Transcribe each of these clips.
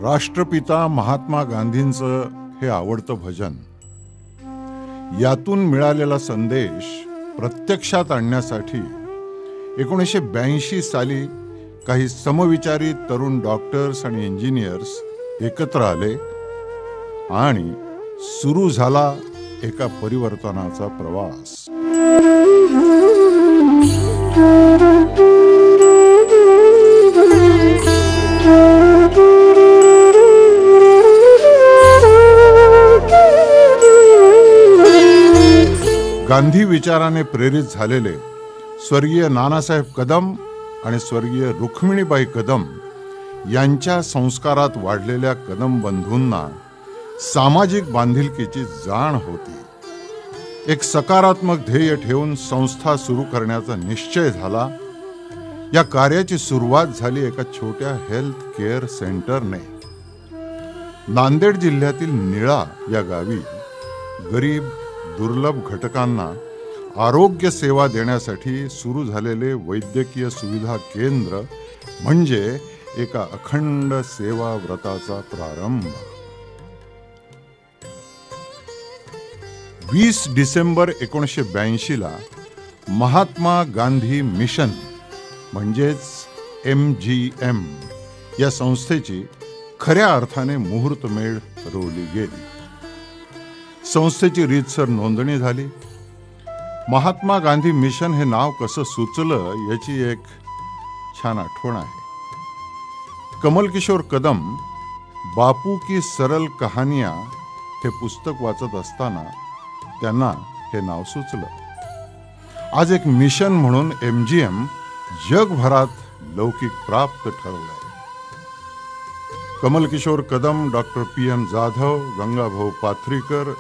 राष्ट्रपिता महात्मा गांधींचं हे आवडतं भजन, यातून मिळालेला संदेश प्रत्यक्षात आणण्यासाठी 1982 साली काही समविचारी तरुण डॉक्टर्स आणि इंजिनियर्स एकत्र आले आणि सुरू झाला एका परिवर्तनाचा प्रवास. गांधी विचाराने प्रेरित झालेले स्वर्गीय नानासाहेब कदम आणि स्वर्गीय रुक्मिणीबाई कदम यांच्या संस्कारात वाढलेल्या कदम बंधूंना सामाजिक बांधिलकीची जाण होती. एक सकारात्मक ध्येय ठेवून संस्था सुरू करण्याचा निश्चय झाला. या कार्याची सुरुवात झाली एका छोट्या हेल्थ केअर सेंटरने. नांदेड जिल्ह्यातील निळा या गावी गरीब दुर्लभ घटकांना आरोग्य सेवा देण्यासाठी सुरू झालेले वैद्यकीय सुविधा केंद्र म्हणजे एका अखंड सेवा व्रताचा प्रारंभ. 20 डिसेंबर 1982 ला महात्मा गांधी मिशन म्हणजेच MGM या संस्थेची खऱ्या अर्थाने मुहूर्तमेढ रोवली गेली. संस्थेची रीतसर नोंदणी झाली. महात्मा गांधी मिशन हे नाव कसं सुचलं याची एक छान आठवण आहे. कमलकिशोर कदम बापू की सरल कहानियां हे पुस्तक वाचत असताना त्यांना हे नाव सुचलं. आज एक मिशन म्हणून MGM जगभरात लौकिक प्राप्त ठरलंय. Kamalkishor Kadam, doctor PM Jadhav, Gangabhau Pathrikar,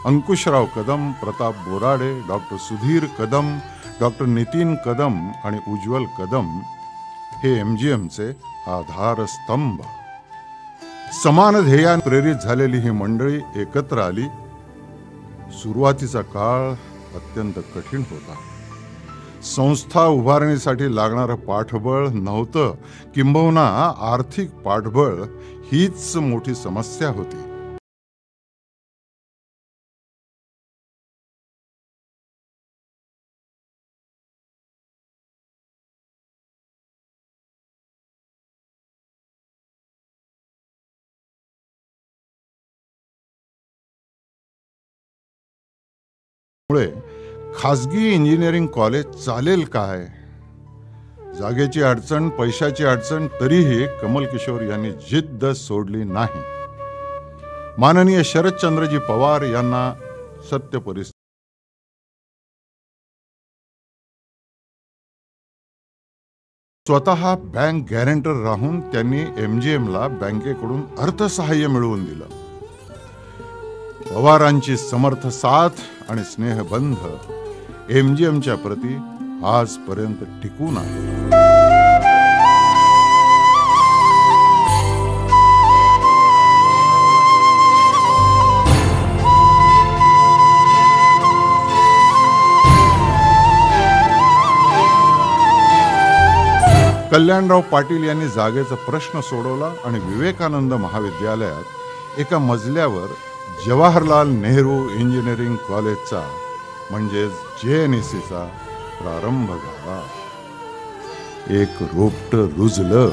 Ankushrao Kadam, Pratap Borade, doctor Sudhir Kadam, doctor Nitin Kadam आणि उज्ज्वल कदम हे MGMचे आधारस्तंभ. समान ध्येयाने प्रेरित झालेली ही मंडळी एकत्र आली. सुरुवातीचा काळ अत्यंत कठीण होता. संस्था उभारणीसाठी लागणारं पाठबळ नव्हतं, किंबहुना आर्थिक पाठबळ हीच मोठी समस्या होती. मुळे खासगी इंजिनिअरिंग कॉलेज चालेल काय? जागेची अडचण, पैशाची अडचण, तरीही कमलकिशोर यांनी जिद्द सोडली नाही. माननीय शरदचंद्रजी पवार यांना सत्य परिस्थिती स्वतः बँक गॅरंटर राहून त्यांनी MGMला बँकेकडून अर्थसहाय्य मिळवून दिलं. पवारांची समर्थ साथ आणि स्नेहबंध MGMच्या प्रती आजपर्यंत टिकून आहे. कल्याणराव पाटील यांनी जागेचा प्रश्न सोडवला आणि विवेकानंद महाविद्यालयात एका मजल्यावर जवाहरलाल नेहरू इंजिनिअरिंग कॉलेजचा म्हणजेच JNECचा प्रारंभ झाला. एक रोपटं रुजलं.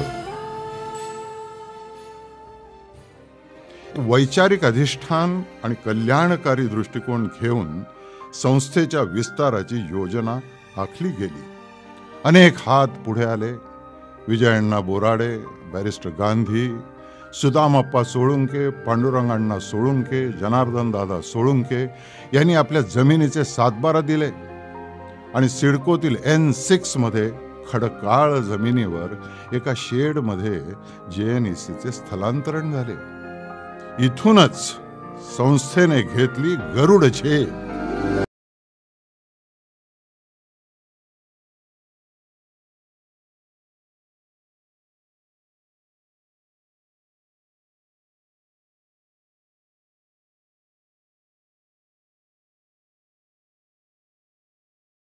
वैचारिक अधिष्ठान आणि कल्याणकारी दृष्टिकोन घेऊन संस्थेच्या विस्ताराची योजना आखली गेली. अनेक हात पुढे आले. विजयअण्णा बोराडे, बॅरिस्टर गांधी, सुदामप्पा सोळुंके, पांडुरंगांना सोळुंके, जनार्दन दादा सोळुंके यांनी आपल्या जमिनीचे सातबारा दिले आणि सिडकोतील N6 मध्ये खडकाळ जमिनीवर एका शेडमध्ये JNECचे स्थलांतरण झाले. इथूनच संस्थेने घेतली गरुड झेप.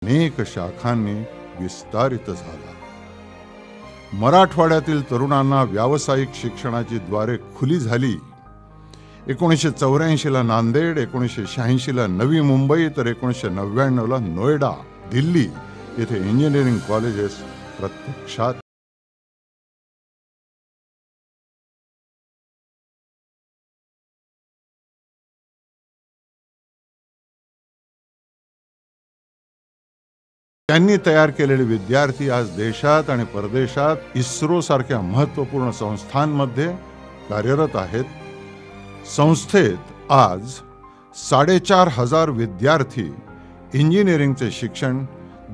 अनेक शाखांनी विस्तारित झाला. मराठवाड्यातील तरुणांना व्यावसायिक शिक्षणाची द्वारे खुली झाली. 1984 ला नांदेड, 1986 ला नवी मुंबई, तर 1999 ला नोएडा, दिल्ली येथे इंजिनिअरिंग कॉलेजेस प्रत्यक्षात त्यांनी तयार केलेले विद्यार्थी आज देशात आणि परदेशात इस्रो सारख्या महत्त्वपूर्ण संस्थांमध्ये कार्यरत आहेत. संस्थेत आज 4,500 विद्यार्थी इंजिनिअरिंगचे शिक्षण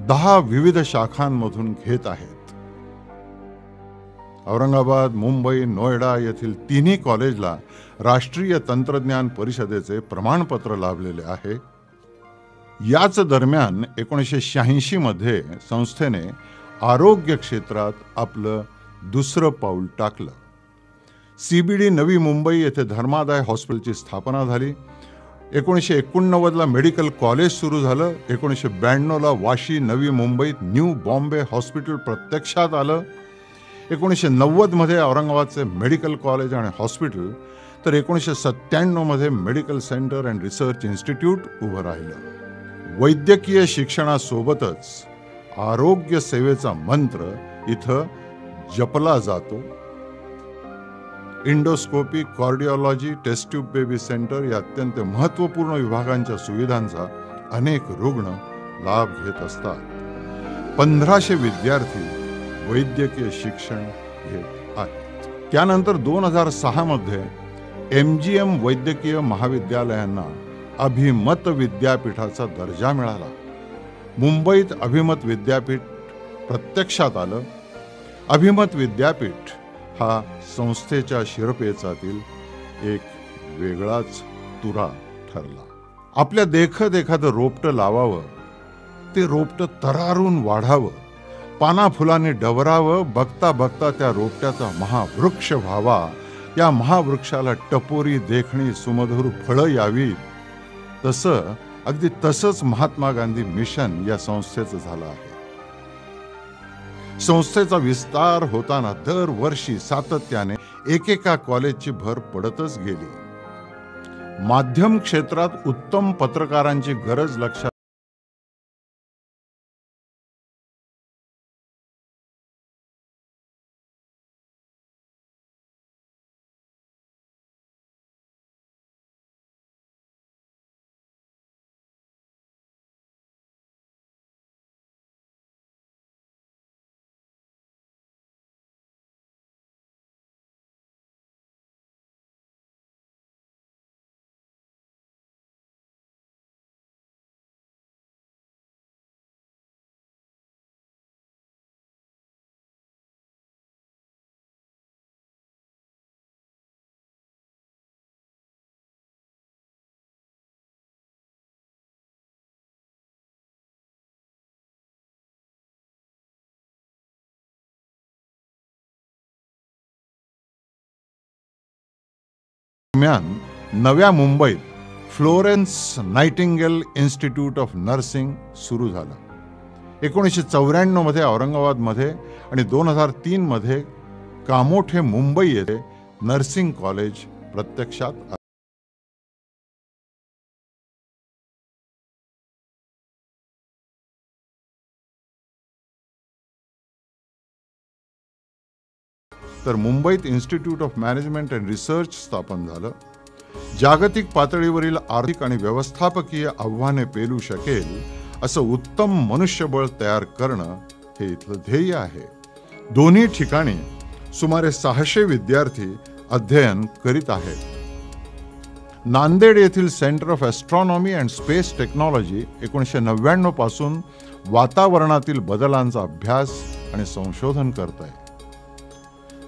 10 विविध शाखांमधून घेत आहेत. औरंगाबाद, मुंबई, नोएडा येथील तिन्ही कॉलेजला राष्ट्रीय तंत्रज्ञान परिषदेचे प्रमाणपत्र लाभलेले आहे. याच दरम्यान 1986 मध्ये संस्थेने आरोग्य क्षेत्रात आपलं दुसरं पाऊल टाकलं. CBD नवी मुंबई येथे धर्मादाय हॉस्पिटलची स्थापना झाली. 1989 ला मेडिकल कॉलेज सुरू झालं. 1992 ला वाशी नवी मुंबईत न्यू बॉम्बे हॉस्पिटल प्रत्यक्षात आलं. 1990 मध्ये औरंगाबादचे मेडिकल कॉलेज आणि हॉस्पिटल, तर 1997 मध्ये medical centre and research institute उभं राहिलं. वैद्यकीय शिक्षणासोबतच आरोग्य सेवेचा मंत्र इथं जपला जातो. Endoscopy, cardiology, test tube baby centre या अत्यंत महत्त्वपूर्ण विभागांच्या सुविधांचा अनेक रुग्ण लाभ घेत असतात. 1500 विद्यार्थी वैद्यकीय शिक्षण घेत आहेत. त्यानंतर 2006 मध्ये MGM वैद्यकीय महाविद्यालयांना अभिमत विद्यापीठाचा दर्जा मिळाला. मुंबईत अभिमत विद्यापीठ प्रत्यक्षात आलं. अभिमत विद्यापीठ हा संस्थेच्या शिरपेचातील एक वेगळाच तुरा ठरला. आपल्या देखत एखादं रोपटं लावावं, ते रोपटं तरारून वाढावं, पाना फुलांनी डवरावं, बघता बघता त्या रोपट्याचा महावृक्ष व्हावा, या महावृक्षाला टपोरी, देखणी, सुमधुर फळं यावीत. अगदी तसंच महात्मा गांधी मिशन या संस्थेचं झालं आहे. संस्थेचा विस्तार होताना दरवर्षी सातत्याने एकेका कॉलेजची भर पडतच गेली. माध्यम क्षेत्रात उत्तम पत्रकारांची गरज लक्षात नव्या मुंबईत Florence Nightingale institute of nursing सुरू झालं. 1994 मध्ये औरंगाबादमध्ये आणि 2003 मध्ये कामोठे मुंबई येथे नर्सिंग कॉलेज प्रत्यक्षात आलं. तर मुंबईत institute of management and research स्थापन झालं. जागतिक पातळीवरील आर्थिक आणि व्यवस्थापकीय आव्हाने पेलू शकेल असं उत्तम मनुष्यबळ तयार करणं हे इथलं ध्येय आहे. दोन्ही ठिकाणी सुमारे 600 विद्यार्थी अध्ययन करीत आहेत. नांदेड येथील centre of astronomy and space technology 1999 पासून वातावरणातील बदलांचा अभ्यास आणि संशोधन करत आहे.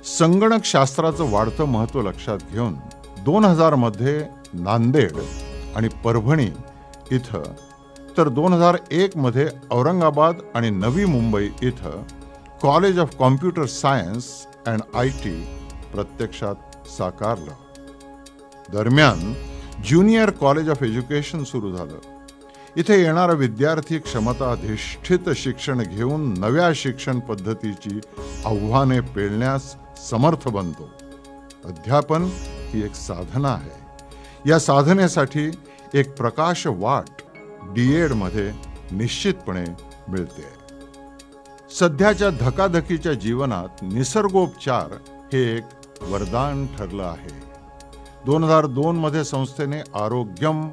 संगणक शास्त्राचं वाढतं महत्त्व लक्षात घेऊन 2000 मध्ये नांदेड आणि परभणी इथं, तर 2001 मध्ये औरंगाबाद आणि नवी मुंबई इथं college of computer science and IT प्रत्यक्षात साकारलं. दरम्यान ज्युनियर कॉलेज ऑफ एज्युकेशन सुरू झालं. इथे येणारा विद्यार्थी क्षमताधिष्ठित शिक्षण घेऊन नव्या शिक्षण पद्धतीची आव्हाने पेलण्यास समर्थ बनतो. अध्यापन ही एक साधना आहे. या साधनेसाठी एक प्रकाश वाट डीएड मध्ये निश्चितपणे मिळते. सध्याच्या धकाधकीच्या जीवनात निसर्गोपचार हे एक वरदान ठरलं आहे. 2002 मध्ये संस्थेने आरोग्यम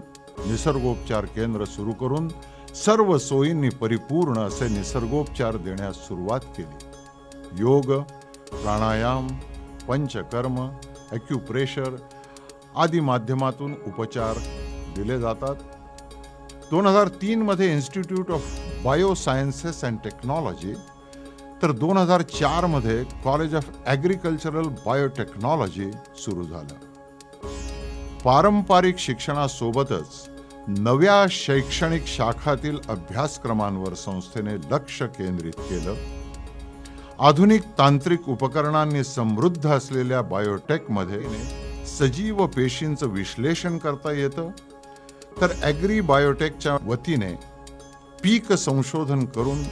निसर्गोपचार केंद्र सुरू करून सर्व सोयींनी परिपूर्ण असे निसर्गोपचार देण्यास सुरुवात केली. योग, प्राणायाम, पंचकर्म, ॲक्युप्रेशर आदी माध्यमातून उपचार दिले जातात. 2003 मध्ये इन्स्टिट्यूट ऑफ बायोसायन्सेस अँड टेक्नॉलॉजी तर 2004 मध्ये कॉलेज ऑफ ॲग्रिकल्चरल बायोटेक्नॉलॉजी सुरू झालं. पारंपरिक शिक्षणासोबतच नव्या शैक्षणिक शाखातील अभ्यासक्रमांवर संस्थेने लक्ष केंद्रित केलं. आधुनिक तांत्रिक उपकरणांनी समृद्ध असलेल्या बायोटेकमध्ये सजीव पेशींचं विश्लेषण करता येतं, तर ॲग्री बायोटेकच्या वतीने पीक संशोधन करून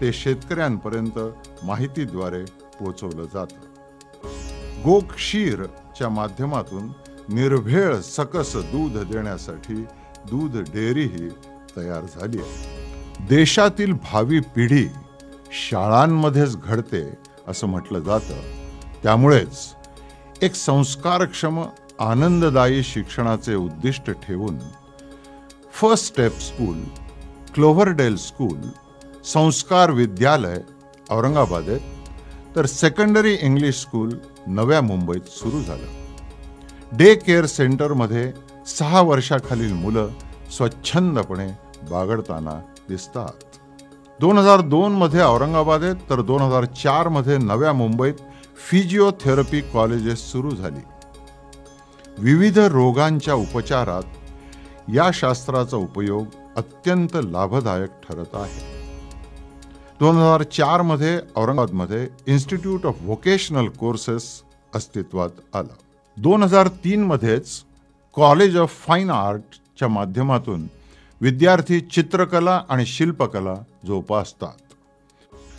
ते शेतकऱ्यांपर्यंत माहितीद्वारे पोहोचवलं जातं. गोक्षीरच्या माध्यमातून निर्भेळ सकस दूध देण्यासाठी दूध डेअरीही तयार झाली आहे. देशातील भावी पिढी शाळांमध्येच घडते असं म्हटलं जातं. त्यामुळेच एक संस्कारक्षम आनंददायी शिक्षणाचे उद्दिष्ट ठेवून फर्स्ट स्टेप स्कूल, क्लोव्हरडेल स्कूल, संस्कार विद्यालय औरंगाबादेत तर सेकंडरी इंग्लिश स्कूल नव्या मुंबईत सुरू झालं. डे केअर सेंटरमध्ये 6 वर्षाखालील मुलं स्वच्छंदपणे बागडताना दिसतात. 2002 मध्ये औरंगाबादेत तर 2004 मध्ये नव्या मुंबईत फिजिओथेरपी कॉलेजेस सुरू झाली. विविध रोगांच्या उपचारात या शास्त्राचा उपयोग अत्यंत लाभदायक ठरत आहे. 2004 मध्ये औरंगाबादमध्ये इन्स्टिट्यूट ऑफ व्होकेशनल कोर्सेस अस्तित्वात आलं. 2003 मध्येच कॉलेज ऑफ फाईन आर्टच्या माध्यमातून विद्यार्थी चित्रकला आणि शिल्पकला जोपासतात.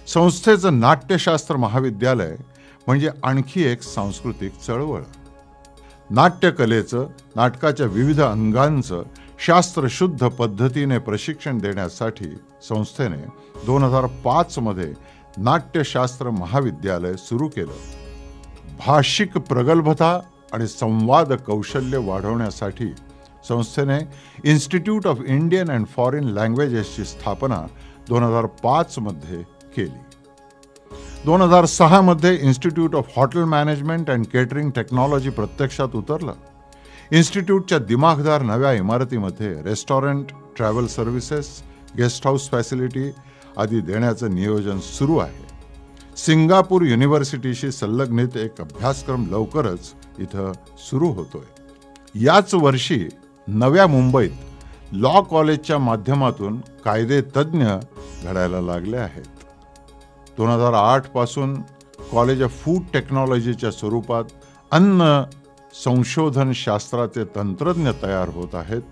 संस्थेचं नाट्यशास्त्र महाविद्यालय म्हणजे आणखी एक सांस्कृतिक चळवळ. नाट्यकलेचं, नाटकाच्या विविध अंगांचं शास्त्रशुद्ध पद्धतीने प्रशिक्षण देण्यासाठी संस्थेने 2005 मध्ये नाट्यशास्त्र महाविद्यालय सुरू केलं. भाषिक प्रगल्भता आणि संवाद कौशल्य वाढवण्यासाठी संस्थेने institute of Indian and foreign लँग्वेजेसची स्थापना 2005 मध्ये केली. 2006 मध्ये institute of hotel management and catering technology प्रत्यक्षात उतरलं. इन्स्टिट्यूटच्या दिमाखदार नव्या इमारतीमध्ये restaurant, travel services, guest house facility आदी देण्याचं नियोजन सुरू आहे. सिंगापूर युनिव्हर्सिटीशी संलग्नित एक अभ्यासक्रम लवकरच इथं सुरू होतोय. याच वर्षी नव्या मुंबईत लॉ कॉलेजच्या माध्यमातून कायदे तज्ज्ञ घडायला लागले आहेत. 2008 पासून कॉलेज ऑफ फूड टेक्नॉलॉजीच्या स्वरूपात अन्न संशोधन शास्त्राचे तंत्रज्ञ तयार होत आहेत.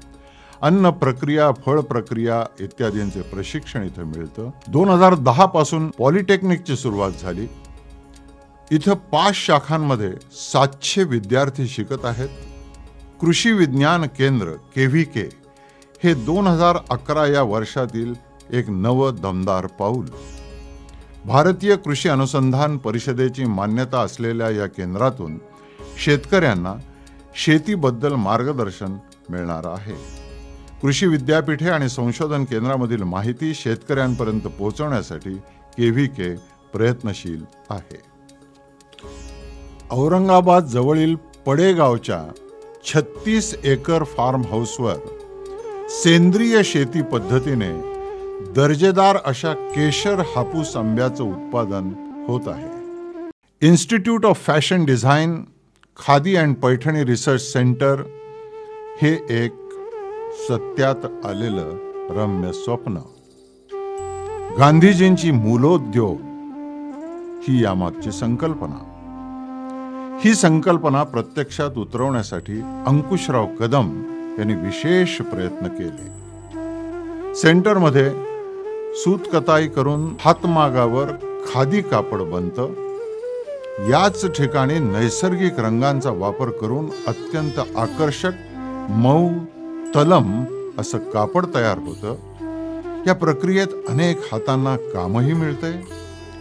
अन्न प्रक्रिया, फळ प्रक्रिया इत्यादींचे प्रशिक्षण इथं मिळतं. 2010 पासून पॉलिटेक्निकची सुरुवात झाली. इथं 5 शाखांमध्ये 700 विद्यार्थी शिकत आहेत. कृषी विज्ञान केंद्र KVK हे 2011 या वर्षातील एक नवं दमदार पाऊल. भारतीय कृषी अनुसंधान परिषदेची मान्यता असलेल्या या केंद्रातून शेतकऱ्यांना शेतीबद्दल मार्गदर्शन मिळणार आहे. कृषी विद्यापीठे आणि संशोधन केंद्रामधील माहिती शेतकऱ्यांपर्यंत पोहोचवण्यासाठी KVK प्रयत्नशील आहे. औरंगाबाद जवळील पडेगावच्या 36 एकर फार्म हाऊसवर सेंद्रिय शेती पद्धतीने दर्जेदार अशा केशर हापूस आंब्याचं उत्पादन होत आहे. Institute of fashion design, khadi and Paithani research centre हे एक सत्यात आलेलं रम्य स्वप्न. गांधीजींची मूलोद्योग ही यामागची संकल्पना. ही संकल्पना प्रत्यक्षात उतरवण्यासाठी अंकुशराव कदम यांनी विशेष प्रयत्न केले. सेंटरमध्ये सूतकताई करून हातमागावर खादी कापड बनतं. याच ठिकाणी नैसर्गिक रंगांचा वापर करून अत्यंत आकर्षक मऊ तलम असं कापड तयार होतं. या प्रक्रियेत अनेक हातांना कामही मिळते.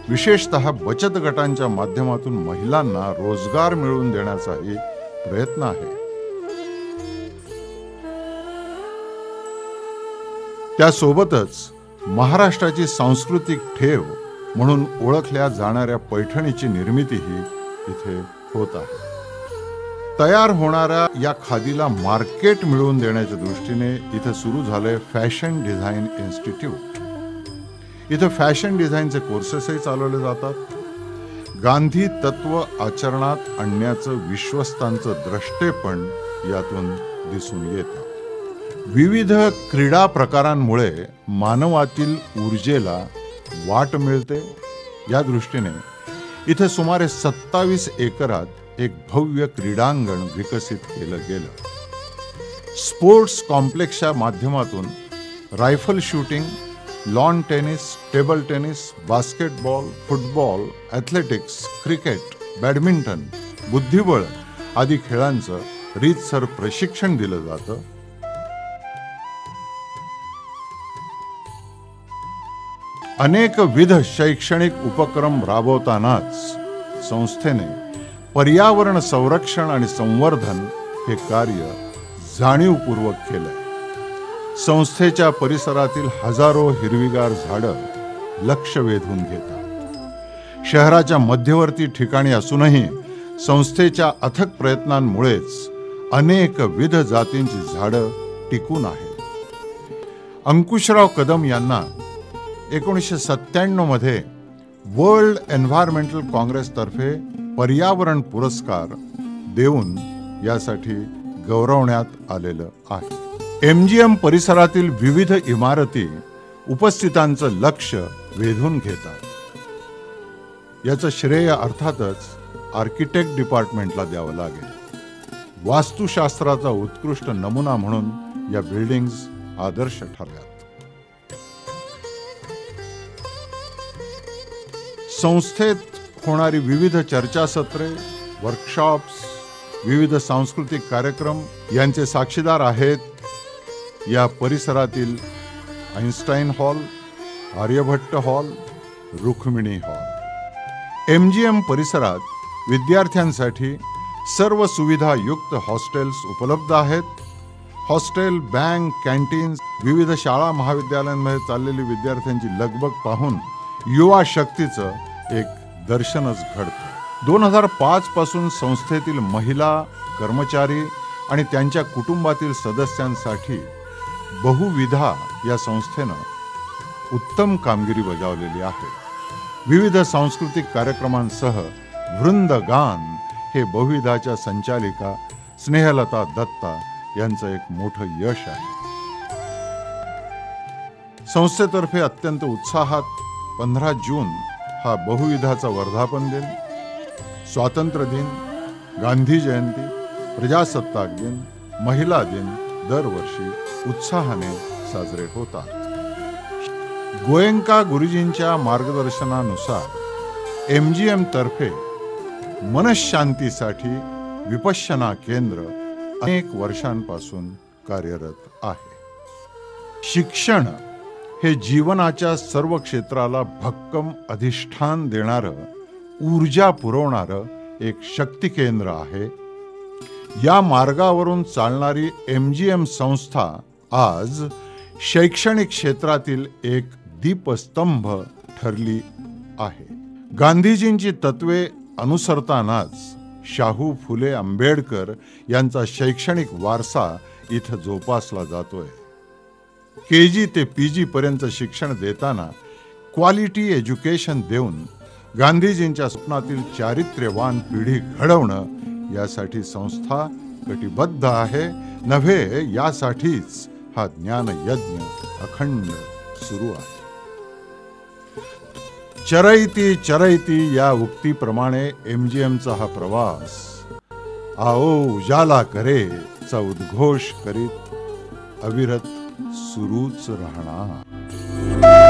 विशेषतः बचत गटांच्या माध्यमातून महिलांना रोजगार मिळवून देण्याचाही प्रयत्न आहे. त्यासोबतच महाराष्ट्राची सांस्कृतिक ठेव म्हणून ओळखल्या जाणाऱ्या पैठणीची निर्मितीही इथे होत आहे. तयार होणाऱ्या या खादीला मार्केट मिळवून देण्याच्या दृष्टीने इथे सुरू झाले फॅशन डिझाईन इन्स्टिट्यूट. इथे फॅशन डिझाईनचे कोर्सेसही चालवले जातात. गांधी तत्व आचरणात आणण्याचं विश्वस्तांचं द्रष्टेपण यातून दिसून येतं. विविध क्रीडा प्रकारांमुळे मानवातील ऊर्जेला वाट मिळते. या दृष्टीने इथे सुमारे 27 एकरात एक भव्य क्रीडांगण विकसित केलं गेलं. स्पोर्ट्स कॉम्प्लेक्सच्या माध्यमातून rifle shooting, lawn tennis, table tennis, basketball, football, athletics, cricket, badminton, बुद्धिबळ आदी खेळांचं रीतसर प्रशिक्षण दिलं जातं. अनेकविध शैक्षणिक उपक्रम राबवतानाच संस्थेने पर्यावरण संरक्षण आणि संवर्धन हे कार्य जाणीवपूर्वक केलंय. संस्थेच्या परिसरातील हजारो हिरवीगार झाडं लक्ष वेधून घेतात. शहराच्या मध्यवर्ती ठिकाणी असूनही संस्थेच्या अथक प्रयत्नांमुळेच अनेकविध जातींची झाडं टिकून आहेत. अंकुशराव कदम यांना 1997 मध्ये वर्ल्ड एन्व्हायरमेंटल काँग्रेसतर्फे पर्यावरण पुरस्कार देऊन यासाठी गौरवण्यात आलेलं आहे. MGM परिसरातील विविध इमारती उपस्थितांचं लक्ष वेधून घेतात. याचं श्रेय अर्थातच आर्किटेक्ट डिपार्टमेंटला द्यावं लागेल. वास्तुशास्त्राचा उत्कृष्ट नमुना म्हणून या बिल्डिंग्स आदर्श ठरल्यात. संस्थेत होणारी विविध चर्चासत्रे, वर्कशॉप्स, विविध सांस्कृतिक कार्यक्रम यांचे साक्षीदार आहेत या परिसरातील Einstein hall, Aryabhatta hall, Rukmini hall. MGM परिसरात विद्यार्थ्यांसाठी सर्व सुविधायुक्त हॉस्टेल्स उपलब्ध आहेत. हॉस्टेल, बँक, कॅन्टीन्स, विविध शाळा महाविद्यालयांमध्ये चाललेली विद्यार्थ्यांची लगबग पाहून युवा शक्तीचं एक दर्शनच घडतं. 2005 पासून संस्थेतील महिला, कर्मचारी आणि त्यांच्या कुटुंबातील सदस्यांसाठी बहुविधा या संस्थेनं उत्तम कामगिरी बजावलेली आहे. विविध सांस्कृतिक कार्यक्रमांसह वृंदगान हे बहुविधाच्या संचालिका स्नेहलता दत्ता यांचं एक मोठं यश आहे. संस्थेतर्फे अत्यंत उत्साहात 15 जून हा बहुविधाचा वर्धापन दिन, स्वातंत्र्य दिन, गांधी जयंती, प्रजासत्ताक दिन, महिला दिन दरवर्षी उत्साहाने साजरे होतात. गोयंका गुरुजींच्या मार्गदर्शनानुसार MGM तर्फे मनशांतीसाठी विपश्यना केंद्र अनेक वर्षांपासून कार्यरत आहे. शिक्षण हे जीवनाच्या सर्व क्षेत्राला भक्कम अधिष्ठान देणारं, ऊर्जा पुरवणारं एक शक्ती केंद्र आहे. या मार्गावरून चालणारी MGM संस्था आज शैक्षणिक क्षेत्रातील एक दीपस्तंभ ठरली आहे. गांधीजींची तत्वे अनुसरतानाच शाहू फुले आंबेडकर यांचा शैक्षणिक वारसा इथं जोपासला जातोय. KG ते PG पर्यंत शिक्षण देताना क्वालिटी एज्युकेशन देऊन गांधीजींच्या स्वप्नातील चारित्र्यवान पिढी घडवणं यासाठी संस्था कटिबद्ध आहे. नव्हे यासाठीच हा ज्ञान यज्ञ अखंड सुरू आहे. चरैती चरैती या उक्तीप्रमाणे MGMचा हा प्रवास आओ उजाला करे चा उद्घोष करीत अविरत सुरूच राहणार.